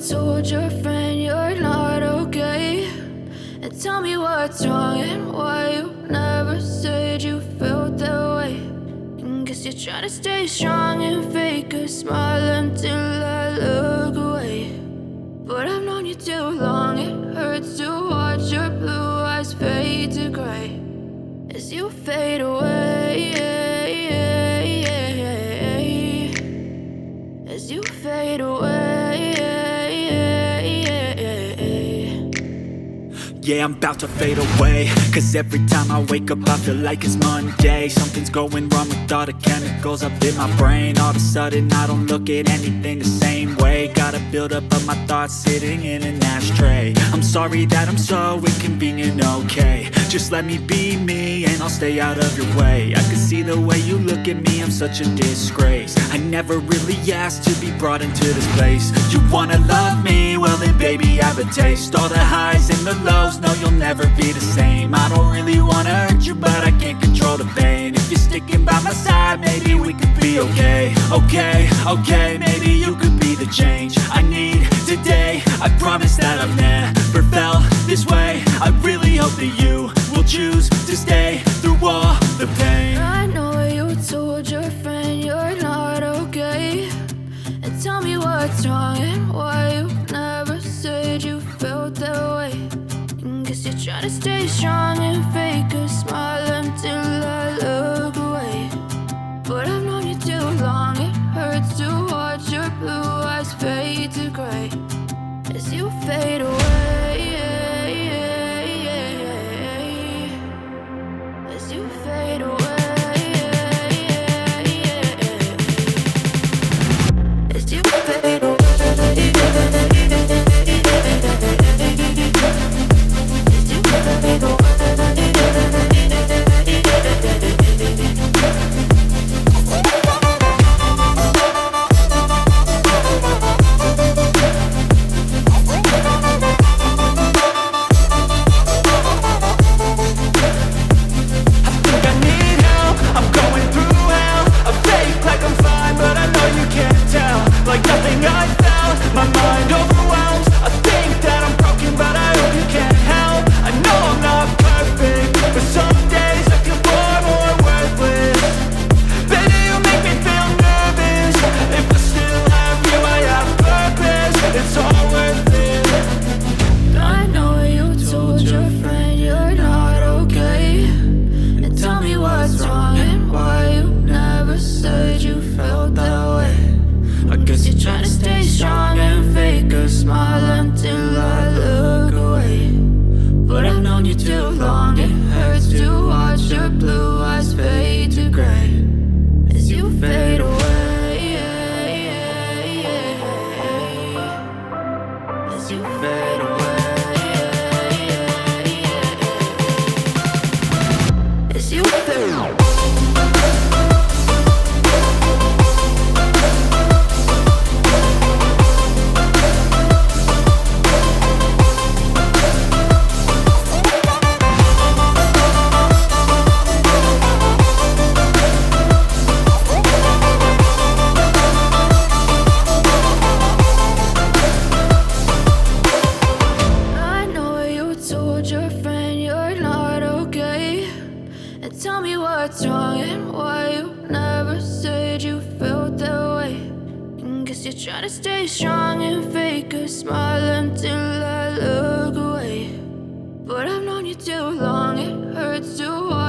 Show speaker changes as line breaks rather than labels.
told your friend you're not okay? And tell me what's wrong and why you never said you felt that way. And guess you're trying to stay strong and fake a smile until I look away. But I've known you too long, it hurts to watch your blue eyes fade to gray as you fade away, as you fade away.
Yeah, I'm about to fade away, cause every time I wake up I feel like it's Monday. Something's going wrong with all the chemicals up in my brain. All of a sudden I don't look at anything the same way. Got a buildup of my thoughts sitting in an ashtray. I'm sorry that I'm so inconvenient, okay? Just let me be me and I'll stay out of your way. I can see the way you look at me, I'm such a disgrace. I never really asked to be brought into this place. You wanna love me? Well then baby have a taste. All the highs and the lows, no you'll never be the same. I don't really wanna hurt you but I can't control the pain. If you're sticking by my side maybe we could be okay. Okay, maybe you could be the change I need today. I promise that I've never felt this way. I really hope that you will choose to stay through all the pain.
I know you told your friend you're not okay. And tell me what's wrong and why you never said you felt that way. And guess you're trying to stay strong and fake a smile until I look away. But I've known you too long, it hurts to watch your blue eyes fade to gray as you fade away, as you fade away, as you fade away, as you fade away. Try to stay strong and fake a smile until I look away. But I've known you too long, it hurts to watch